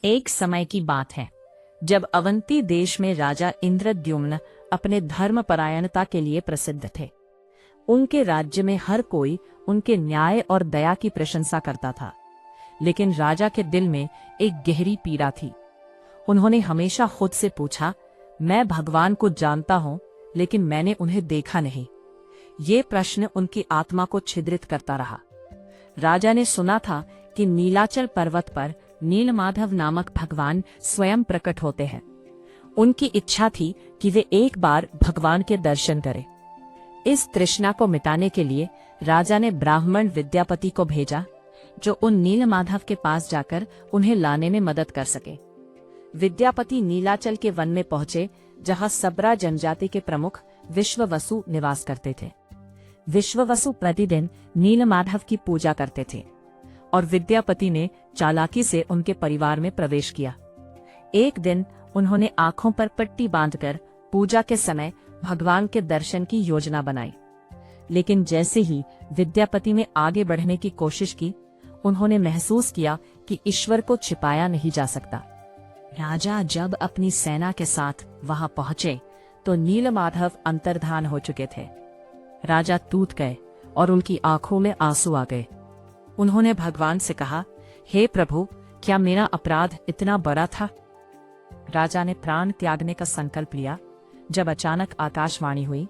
एक समय की बात है जब अवंती देश में राजा इंद्रद्युम्न अपने धर्मपरायणता के लिए प्रसिद्ध थे। उनके राज्य में हर कोई उनके न्याय और दया की प्रशंसा करता था, लेकिन राजा के दिल में एक गहरी पीड़ा थी। उन्होंने हमेशा खुद से पूछा, मैं भगवान को जानता हूं, लेकिन मैंने उन्हें देखा नहीं। ये प्रश्न उनकी आत्मा को छिद्रित करता रहा। राजा ने सुना था कि नीलाचल पर्वत पर नीलमाधव नामक भगवान स्वयं प्रकट होते हैं। उनकी इच्छा थी कि वे एक बार भगवान के दर्शन करें। इस तृष्णा को मिटाने के लिए राजा ने ब्राह्मण विद्यापति को भेजा, जो उन नीलमाधव के पास जाकर उन्हें लाने में मदद कर सके। विद्यापति नीलाचल के वन में पहुंचे, जहां सबरा जनजाति के प्रमुख विश्ववसु निवास करते थे। विश्ववसु प्रतिदिन नीलमाधव की पूजा करते थे और विद्यापति ने चालाकी से उनके परिवार में प्रवेश किया। एक दिन उन्होंने आंखों पर पट्टी बांधकर पूजा के समय भगवान के दर्शन की योजना बनाई, लेकिन जैसे ही विद्यापति ने आगे बढ़ने की कोशिश की, उन्होंने महसूस किया कि ईश्वर को छिपाया नहीं जा सकता। राजा जब अपनी सेना के साथ वहां पहुंचे तो नीलमाधव अंतर्धान हो चुके थे। राजा टूट गए और उनकी आंखों में आंसू आ गए। उन्होंने भगवान से कहा, हे प्रभु, क्या मेरा अपराध इतना बड़ा था? राजा ने प्राण त्यागने का संकल्प लिया जब अचानक आकाशवाणी हुई,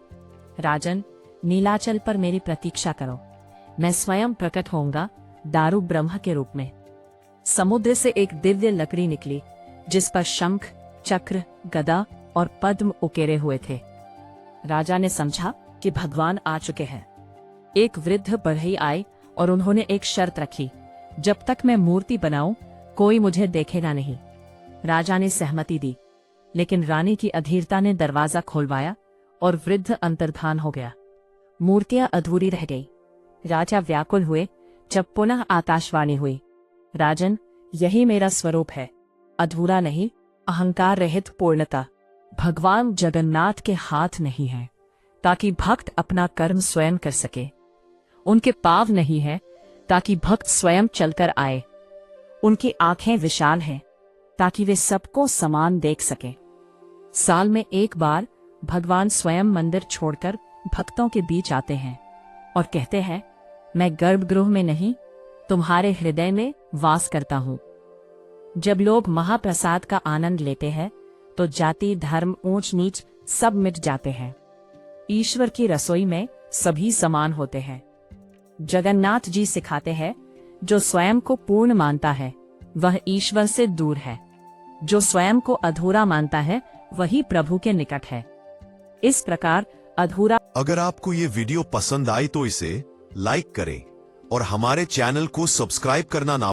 राजन, नीलाचल पर मेरी प्रतीक्षा करो, मैं स्वयं प्रकट होऊंगा दारू ब्रह्म के रूप में। समुद्र से एक दिव्य लकड़ी निकली जिस पर शंख, चक्र, गदा और पद्म उकेरे हुए थे। राजा ने समझा कि भगवान आ चुके हैं। एक वृद्ध बढ़ई आए और उन्होंने एक शर्त रखी, जब तक मैं मूर्ति बनाऊं कोई मुझे देखेगा नहीं। राजा ने सहमति दी, लेकिन रानी की अधीरता ने दरवाजा खोलवाया और वृद्ध अंतर्धान हो गया। मूर्तियां अधूरी रह गई। राजा व्याकुल हुए जब पुनः आकाशवाणी हुई, राजन, यही मेरा स्वरूप है, अधूरा नहीं, अहंकार रहित पूर्णता। भगवान जगन्नाथ के हाथ नहीं है ताकि भक्त अपना कर्म स्वयं कर सके। उनके पाँव नहीं है ताकि भक्त स्वयं चलकर आए। उनकी आंखें विशाल हैं ताकि वे सबको समान देख सके। साल में एक बार भगवान स्वयं मंदिर छोड़कर भक्तों के बीच आते हैं और कहते हैं, मैं गर्भगृह में नहीं, तुम्हारे हृदय में वास करता हूं। जब लोग महाप्रसाद का आनंद लेते हैं तो जाति, धर्म, ऊंच नीच सब मिट जाते हैं। ईश्वर की रसोई में सभी समान होते हैं। जगन्नाथ जी सिखाते हैं, जो स्वयं को पूर्ण मानता है वह ईश्वर से दूर है। जो स्वयं को अधूरा मानता है वही प्रभु के निकट है। इस प्रकार अधूरा। अगर आपको ये वीडियो पसंद आई तो इसे लाइक करें और हमारे चैनल को सब्सक्राइब करना ना